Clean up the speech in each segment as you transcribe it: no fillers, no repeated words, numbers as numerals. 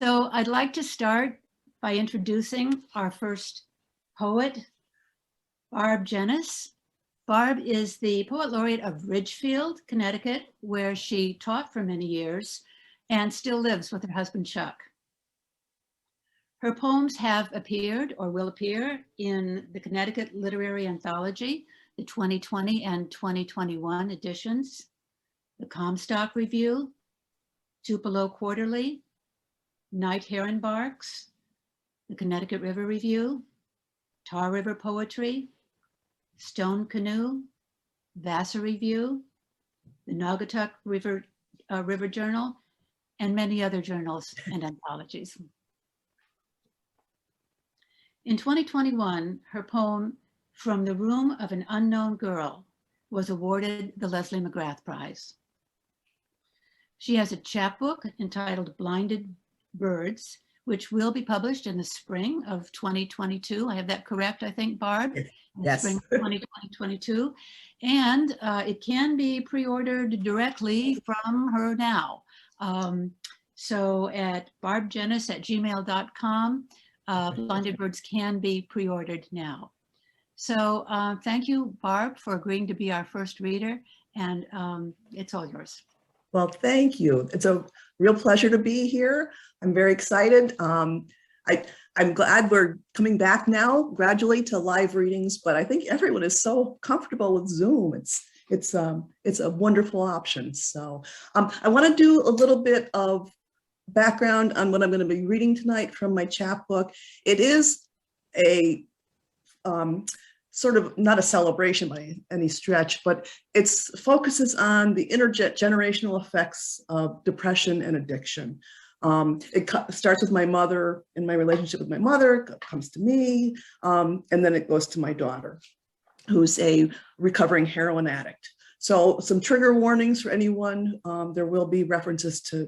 So I'd like to start by introducing our first poet, Barb Jennes. Barb is the Poet Laureate of Ridgefield, Connecticut, where she taught for many years and still lives with her husband, Chuck. Her poems have appeared or will appear in the Connecticut Literary Anthology, the 2020 and 2021 editions, the Comstock Review, Tupelo Quarterly, Night Heron Barks, the Connecticut River Review, Tar River Poetry, Stone Canoe, Vassar Review, the Naugatuck River Journal, and many other journals and anthologies. In 2021, her poem, From the Room of an Unknown Girl, was awarded the Leslie McGrath Prize. She has a chapbook entitled Blinded Birds, which will be published in the spring of 2022. I have that correct, I think, Barb? Yes. Spring of 2022. And it can be pre-ordered directly from her now. So at barbjennes@gmail.com, Blinded Birds can be pre-ordered now. So thank you, Barb, for agreeing to be our first reader, and it's all yours. Well, thank you. It's a real pleasure to be here. I'm very excited. I'm glad we're coming back now gradually to live readings, but I think everyone is so comfortable with Zoom. It's a wonderful option. So I want to do a little bit of background on what I'm going to be reading tonight from my chapbook. It is a sort of not a celebration by any stretch, but it focuses on the intergenerational effects of depression and addiction. It starts with my mother and my relationship with my mother, comes to me, and then it goes to my daughter, who's a recovering heroin addict. So some trigger warnings for anyone. There will be references to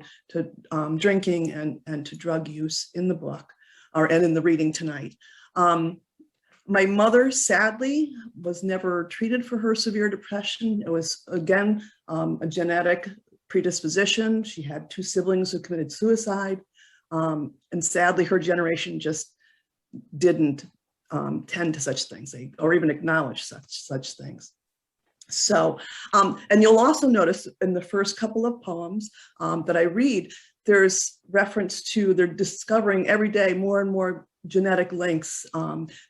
drinking and to drug use in the book and in the reading tonight. My mother, sadly, was never treated for her severe depression. It was, again, a genetic predisposition. She had 2 siblings who committed suicide. And sadly, her generation just didn't tend to such things or even acknowledge such things. So, and you'll also notice in the first couple of poems that I read, there's reference to they're discovering every day more and more genetic links.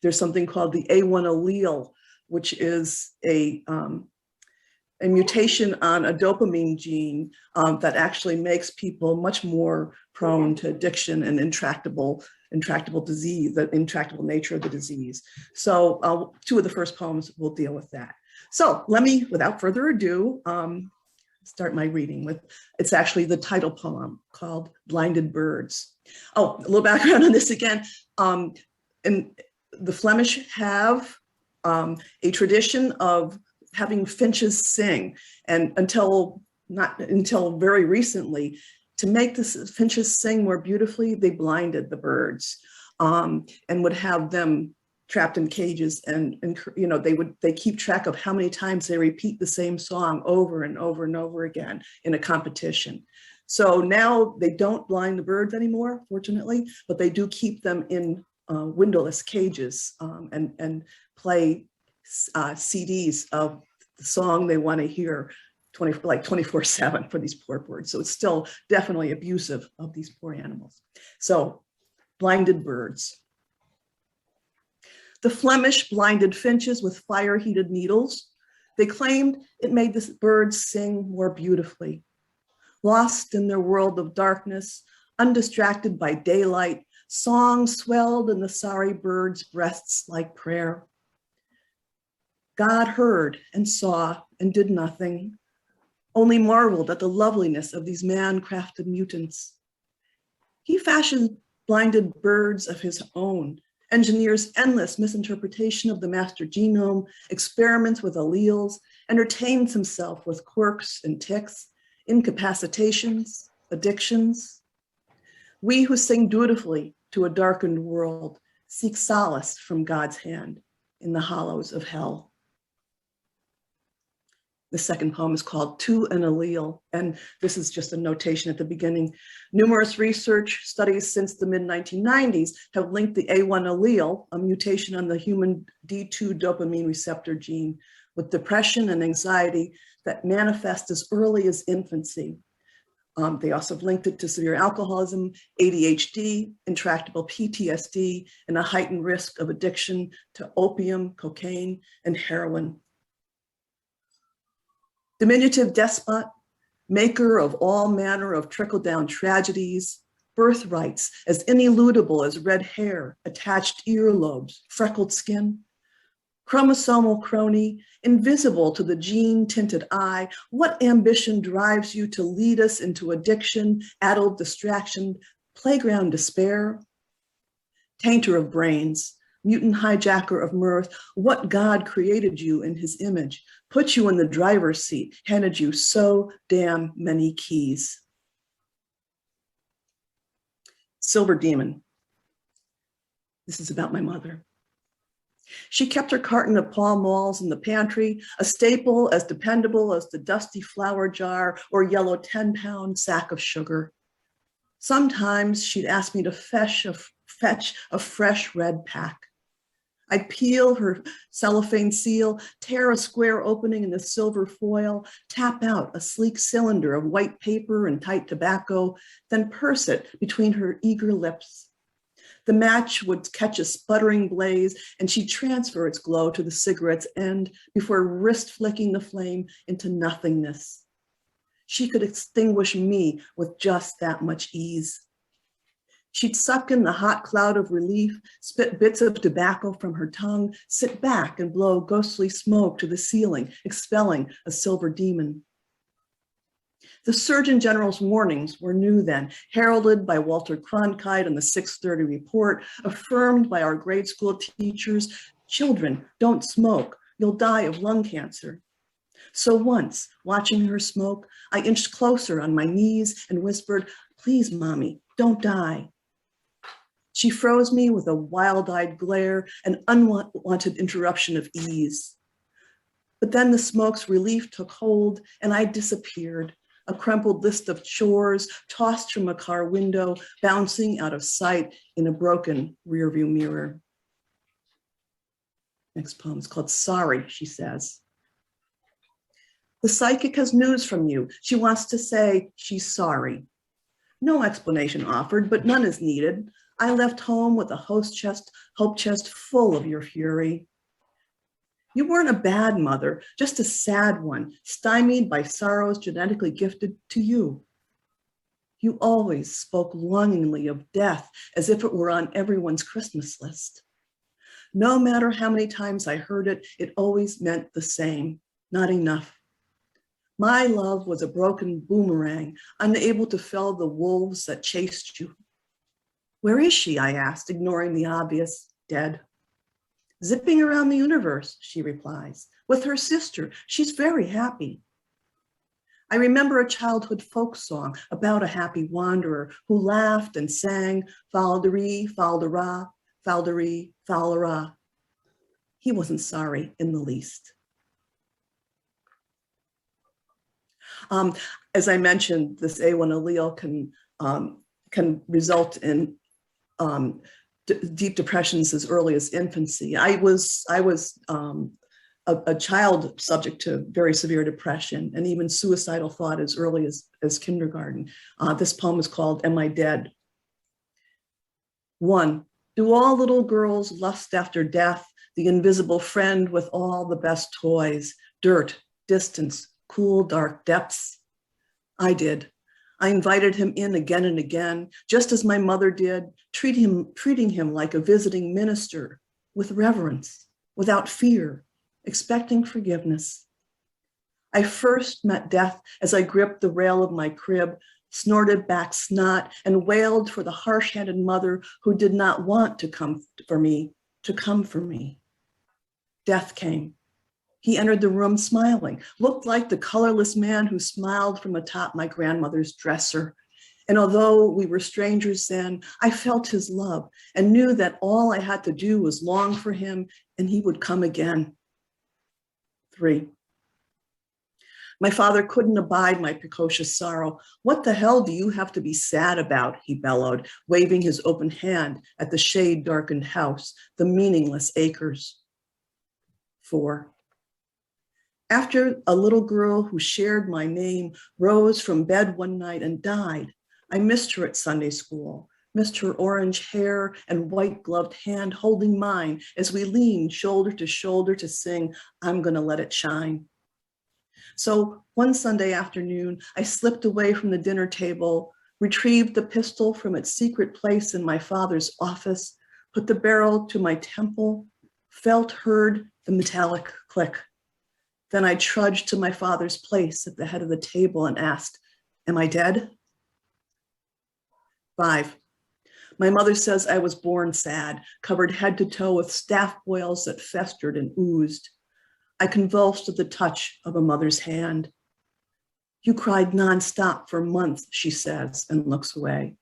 There's something called the A1 allele, which is a mutation on a dopamine gene that actually makes people much more prone to addiction and intractable disease, the intractable nature of the disease. So 2 of the first poems will deal with that. So let me, without further ado, start my reading with, it's actually the title poem called Blinded Birds. Oh, a little background on this again. And the Flemish have a tradition of having finches sing, and until very recently, to make the finches sing more beautifully, they blinded the birds and would have them trapped in cages, and you know, they keep track of how many times they repeat the same song over and over and over again in a competition. So now they don't blind the birds anymore, fortunately, but they do keep them in windowless cages and play CDs of the song they want to hear 24/7 for these poor birds. So it's still definitely abusive of these poor animals. So blinded birds. The Flemish blinded finches with fire-heated needles. They claimed it made the birds sing more beautifully. Lost in their world of darkness, undistracted by daylight, song swelled in the sorry birds' breasts like prayer. God heard and saw and did nothing, only marveled at the loveliness of these man-crafted mutants. He fashioned blinded birds of his own, engineers endless misinterpretation of the master genome, experiments with alleles, entertains himself with quirks and tics, incapacitations, addictions. We who sing dutifully to a darkened world seek solace from God's hand in the hollows of hell. The second poem is called To an Allele, and this is just a notation at the beginning. Numerous research studies since the mid-1990s have linked the A1 allele, a mutation on the human D2 dopamine receptor gene, with depression and anxiety that manifest as early as infancy. They also have linked it to severe alcoholism, ADHD, intractable PTSD, and a heightened risk of addiction to opium, cocaine, and heroin. Diminutive despot, maker of all manner of trickle-down tragedies, birthrights as ineludable as red hair, attached earlobes, freckled skin, chromosomal crony, invisible to the gene-tinted eye, what ambition drives you to lead us into addiction, addled distraction, playground despair? Tainter of brains, mutant hijacker of mirth, what God created you in his image, put you in the driver's seat, handed you so damn many keys. Silver Demon. This is about my mother. She kept her carton of Pall Malls in the pantry, a staple as dependable as the dusty flour jar or yellow 10-pound sack of sugar. Sometimes she'd ask me to fetch a fresh red pack. I'd peel her cellophane seal, tear a square opening in the silver foil, tap out a sleek cylinder of white paper and tight tobacco, then purse it between her eager lips. The match would catch a sputtering blaze, and she'd transfer its glow to the cigarette's end before wrist flicking the flame into nothingness. She could extinguish me with just that much ease. She'd suck in the hot cloud of relief, spit bits of tobacco from her tongue, sit back and blow ghostly smoke to the ceiling, expelling a silver demon. The Surgeon General's warnings were new then, heralded by Walter Cronkite in the 6:30 report, affirmed by our grade school teachers, children, don't smoke, you'll die of lung cancer. So once, watching her smoke, I inched closer on my knees and whispered, please, Mommy, don't die. She froze me with a wild-eyed glare, an unwanted interruption of ease. But then the smoke's relief took hold and I disappeared, a crumpled list of chores tossed from a car window, bouncing out of sight in a broken rearview mirror. Next poem is called Sorry, she says. The psychic has news from you. She wants to say she's sorry. No explanation offered, but none is needed. I left home with a hope chest full of your fury. You weren't a bad mother, just a sad one, stymied by sorrows genetically gifted to you. You always spoke longingly of death as if it were on everyone's Christmas list. No matter how many times I heard it, it always meant the same, not enough. My love was a broken boomerang, unable to fell the wolves that chased you. Where is she? I asked, ignoring the obvious, dead. Zipping around the universe, she replies, with her sister. She's very happy. I remember a childhood folk song about a happy wanderer who laughed and sang, fal-de-ree, fal-de-ra, fal-de-ree, fal-de-ra. He wasn't sorry in the least. As I mentioned, this A1 allele can result in deep depressions as early as infancy. I was a child subject to very severe depression and even suicidal thought as early as kindergarten. This poem is called Am I Dead? 1, do all little girls lust after death, the invisible friend with all the best toys, dirt, distance, cool, dark depths? I did. I invited him in again and again, just as my mother did, treating him like a visiting minister, with reverence, without fear, expecting forgiveness. I first met death as I gripped the rail of my crib, snorted back snot, and wailed for the harsh-handed mother who did not want to come for me. Death came. He entered the room smiling, looked like the colorless man who smiled from atop my grandmother's dresser. And although we were strangers then, I felt his love and knew that all I had to do was long for him and he would come again. 3, My father couldn't abide my precocious sorrow. What the hell do you have to be sad about? He bellowed, waving his open hand at the shade-darkened house, the meaningless acres. 4. After a little girl who shared my name rose from bed one night and died, I missed her at Sunday school, missed her orange hair and white-gloved hand holding mine as we leaned shoulder to sing, I'm Gonna Let It Shine. So one Sunday afternoon, I slipped away from the dinner table, retrieved the pistol from its secret place in my father's office, put the barrel to my temple, heard the metallic click. Then I trudged to my father's place at the head of the table and asked, am I dead? 5. My mother says I was born sad, covered head to toe with staph boils that festered and oozed. I convulsed at the touch of a mother's hand. You cried nonstop for months, she says, and looks away.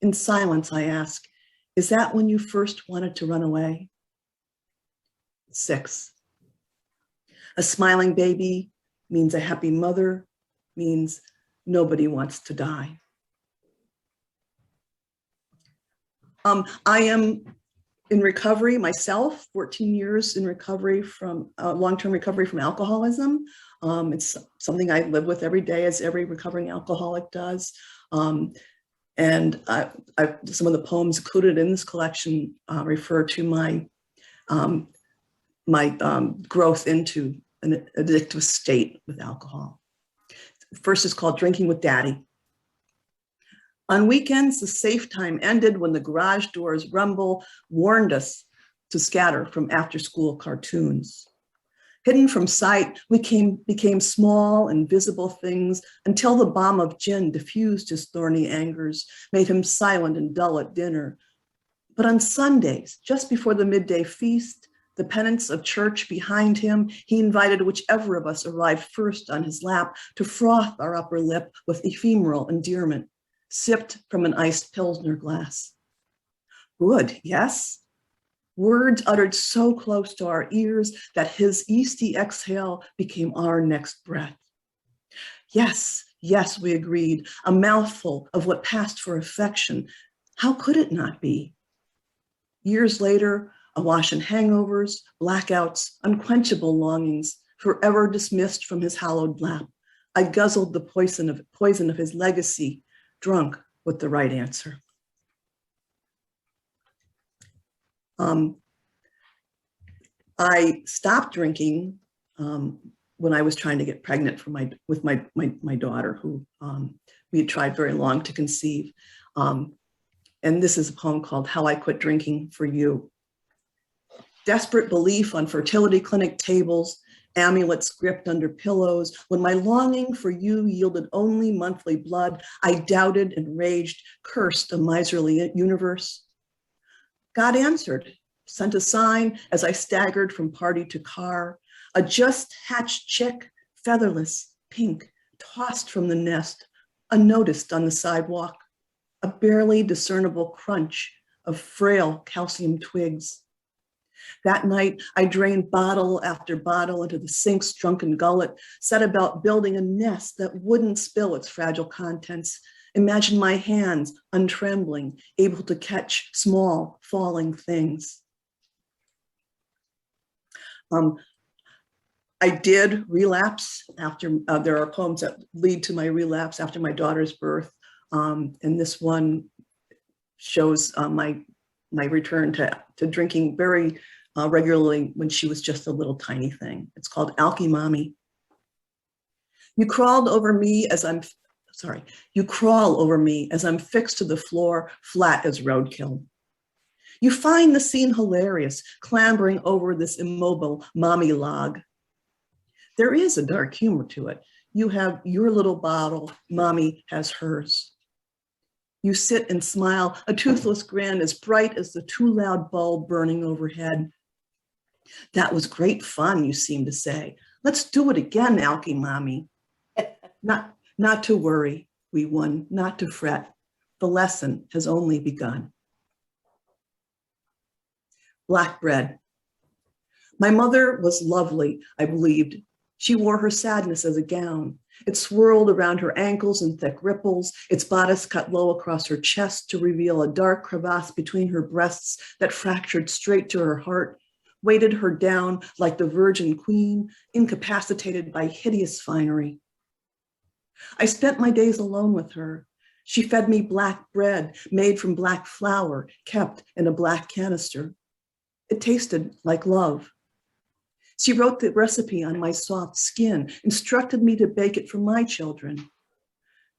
In silence, I ask, is that when you first wanted to run away? 6. A smiling baby means a happy mother, means nobody wants to die. I am in recovery myself, 14 years in recovery from long-term recovery from alcoholism. It's something I live with every day, as every recovering alcoholic does. And some of the poems included in this collection refer to my growth into an addictive state with alcohol. First is called Drinking with Daddy. On weekends, the safe time ended when the garage door's rumble warned us to scatter from after-school cartoons. Hidden from sight, we became small, invisible things until the bomb of gin diffused his thorny angers, made him silent and dull at dinner. But on Sundays, just before the midday feast, the penance of church behind him, he invited whichever of us arrived first on his lap to froth our upper lip with ephemeral endearment, sipped from an iced Pilsner glass. Good, yes? Words uttered so close to our ears that his yeasty exhale became our next breath. Yes, yes, we agreed, a mouthful of what passed for affection. How could it not be? Years later, awash in hangovers, blackouts, unquenchable longings, forever dismissed from his hallowed lap, I guzzled the poison of his legacy, drunk with the right answer. I stopped drinking when I was trying to get pregnant with my daughter, who we had tried very long to conceive. And this is a poem called How I Quit Drinking for You. Desperate belief on fertility clinic tables, amulets gripped under pillows. When my longing for you yielded only monthly blood, I doubted and raged, cursed a miserly universe. God answered, sent a sign as I staggered from party to car. A just hatched chick, featherless, pink, tossed from the nest, unnoticed on the sidewalk. A barely discernible crunch of frail calcium twigs. That night, I drained bottle after bottle into the sink's drunken gullet, set about building a nest that wouldn't spill its fragile contents. Imagine my hands, untrembling, able to catch small, falling things. I did relapse after, there are poems that lead to my relapse after my daughter's birth. And this one shows my return to drinking very regularly when she was just a little tiny thing. It's called Alky Mommy. You crawl over me as I'm fixed to the floor, flat as roadkill. You find the scene hilarious, clambering over this immobile mommy log. There is a dark humor to it. You have your little bottle, mommy has hers. You sit and smile, a toothless grin as bright as the too loud bulb burning overhead. That was great fun, you seem to say. Let's do it again, Alky Mommy. Not to worry, we won, not to fret. The lesson has only begun. Black bread. My mother was lovely, I believed. She wore her sadness as a gown. It swirled around her ankles in thick ripples, its bodice cut low across her chest to reveal a dark crevasse between her breasts that fractured straight to her heart, weighted her down like the Virgin Queen, incapacitated by hideous finery. I spent my days alone with her. She fed me black bread made from black flour, kept in a black canister. It tasted like love. She wrote the recipe on my soft skin, instructed me to bake it for my children.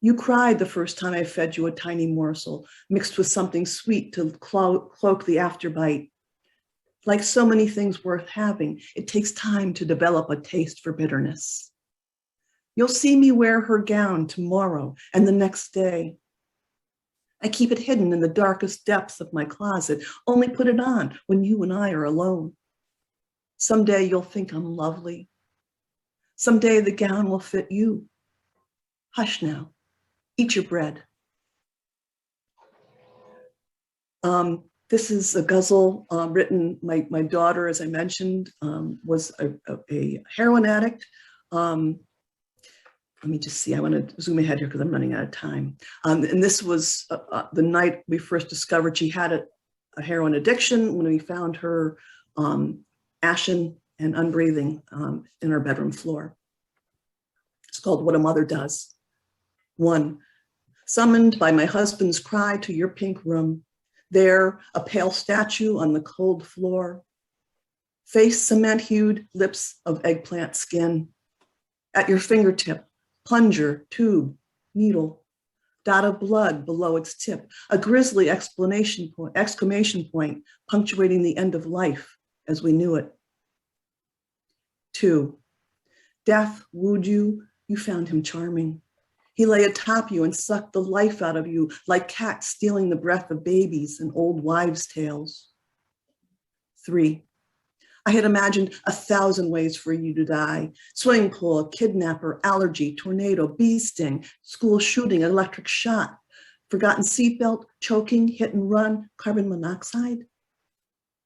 You cried the first time I fed you a tiny morsel, mixed with something sweet to cloak the afterbite. Like so many things worth having, it takes time to develop a taste for bitterness. You'll see me wear her gown tomorrow and the next day. I keep it hidden in the darkest depths of my closet, only put it on when you and I are alone. Someday you'll think I'm lovely. Someday the gown will fit you. Hush now, eat your bread. This is a ghazal written, my daughter, as I mentioned, was a heroin addict. Let me just see, I want to zoom ahead here because I'm running out of time. And this was the night we first discovered she had a heroin addiction, when we found her ashen and unbreathing in our bedroom floor. It's called What a Mother Does. 1, summoned by my husband's cry to your pink room. There, a pale statue on the cold floor. Face cement-hued, lips of eggplant skin. At your fingertip, plunger, tube, needle, dot of blood below its tip, a grisly exclamation point punctuating the end of life as we knew it. 2, death wooed you, you found him charming. He lay atop you and sucked the life out of you like cats stealing the breath of babies and old wives' tales. 3, I had imagined 1,000 ways for you to die. Swimming pool, kidnapper, allergy, tornado, bee sting, school shooting, electric shot, forgotten seatbelt, choking, hit and run, carbon monoxide.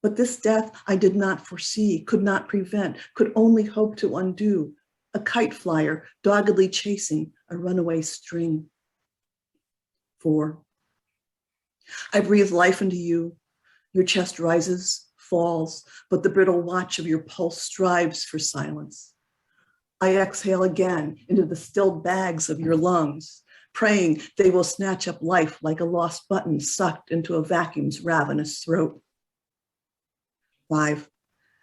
But this death I did not foresee, could not prevent, could only hope to undo. A kite flyer doggedly chasing a runaway string. 4, I breathe life into you. Your chest rises, falls, but the brittle watch of your pulse strives for silence. I exhale again into the stilled bags of your lungs, praying they will snatch up life like a lost button sucked into a vacuum's ravenous throat. 5,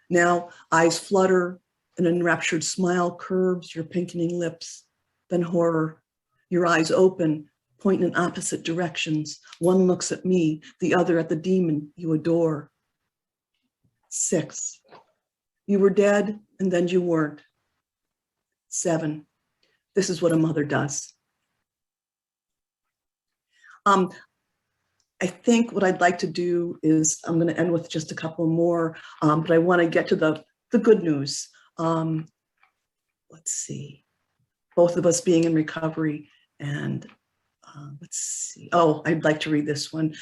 now eyes flutter, an enraptured smile curves your pinkening lips, then horror. Your eyes open, point in opposite directions. One looks at me, the other at the demon you adore. 6, you were dead and then you weren't. 7, this is what a mother does. I think what I'd like to do is, I'm going to end with just a couple more, but I want to get to the good news. Let's see, both of us being in recovery, and let's see. Oh, I'd like to read this one.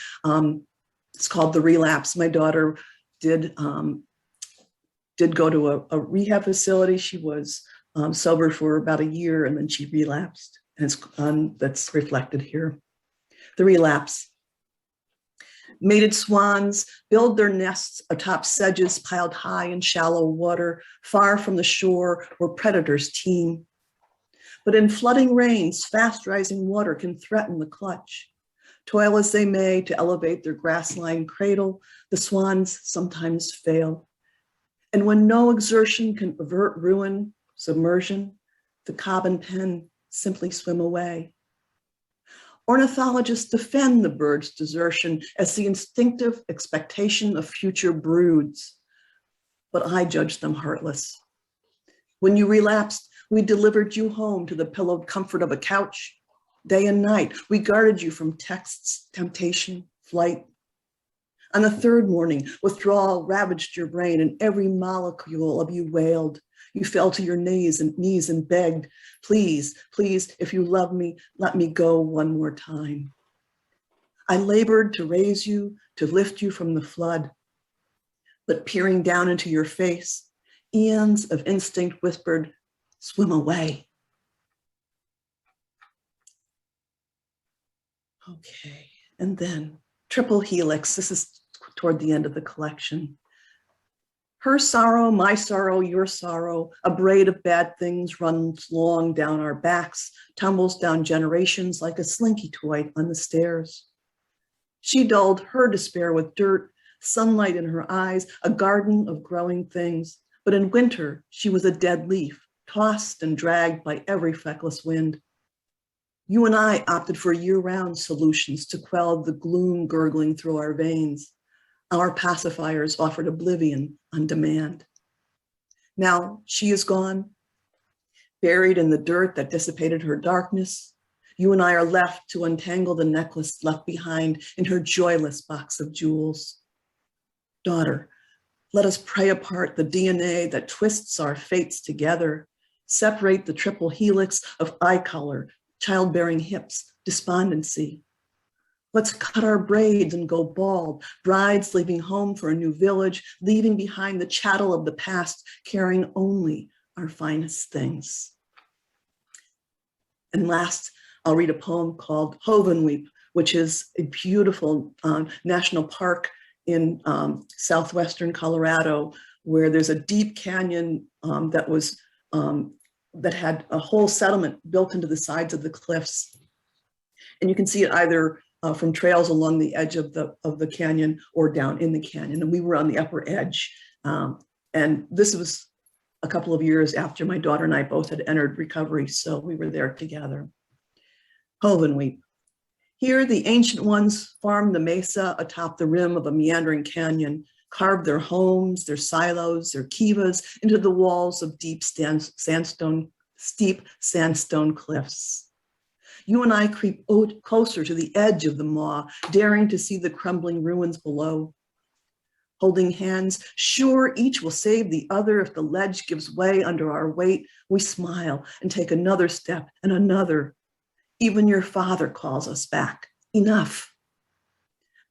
It's called The Relapse. My daughter did go to a rehab facility. She was sober for about a year, and then she relapsed, and it's that's reflected here. The Relapse. Mated swans build their nests atop sedges piled high in shallow water, far from the shore where predators teem. But in flooding rains, fast rising water can threaten the clutch. Toil as they may to elevate their grass-lined cradle, the swans sometimes fail. And when no exertion can avert ruin, submersion, the cob and pen simply swim away. Ornithologists defend the bird's desertion as the instinctive expectation of future broods, but I judge them heartless. When you relapsed, we delivered you home to the pillowed comfort of a couch. Day and night, we guarded you from texts, temptation, flight. On the 3rd morning, withdrawal ravaged your brain and every molecule of you wailed. You fell to your knees and begged, please, please, if you love me, let me go one more time. I labored to raise you, to lift you from the flood, but peering down into your face, eons of instinct whispered, swim away. Okay, and then triple helix. This is toward the end of the collection. Her sorrow, my sorrow, your sorrow, a braid of bad things runs long down our backs, tumbles down generations like a slinky toy on the stairs. She dulled her despair with dirt, sunlight in her eyes, a garden of growing things. But in winter, she was a dead leaf, tossed and dragged by every feckless wind. You and I opted for year-round solutions to quell the gloom gurgling through our veins. Our pacifiers offered oblivion on demand. Now she is gone, buried in the dirt that dissipated her darkness. You and I are left to untangle the necklace left behind in her joyless box of jewels. Daughter, let us pray apart the DNA that twists our fates together, separate the triple helix of eye color, childbearing hips, despondency. Let's cut our braids and go bald, brides leaving home for a new village, leaving behind the chattel of the past, carrying only our finest things. And last, I'll read a poem called Hovenweep, which is a beautiful national park in southwestern Colorado, where there's a deep canyon that had a whole settlement built into the sides of the cliffs. And you can see it either from trails along the edge of the canyon or down in the canyon. And we were on the upper edge. And this was a couple of years after my daughter and I both had entered recovery, so we were there together. Hovenweep. Here, the ancient ones farmed the mesa atop the rim of a meandering canyon, carved their homes, their silos, their kivas into the walls of steep sandstone cliffs. You and I creep closer to the edge of the maw, daring to see the crumbling ruins below. Holding hands, sure each will save the other if the ledge gives way under our weight, we smile and take another step and another. Even your father calls us back. Enough.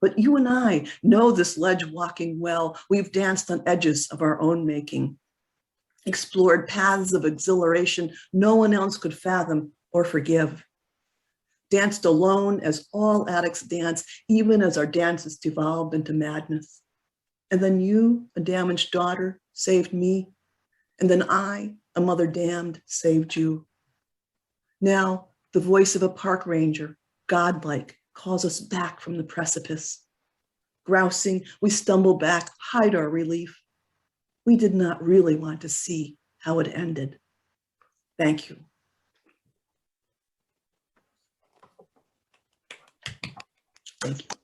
But you and I know this ledge walking well. We've danced on edges of our own making, explored paths of exhilaration no one else could fathom or forgive. Danced alone as all addicts dance, even as our dances devolved into madness. And then you, a damaged daughter, saved me. And then I, a mother damned, saved you. Now, the voice of a park ranger, godlike, calls us back from the precipice. Grousing, we stumble back, hide our relief. We did not really want to see how it ended. Thank you. Thank you.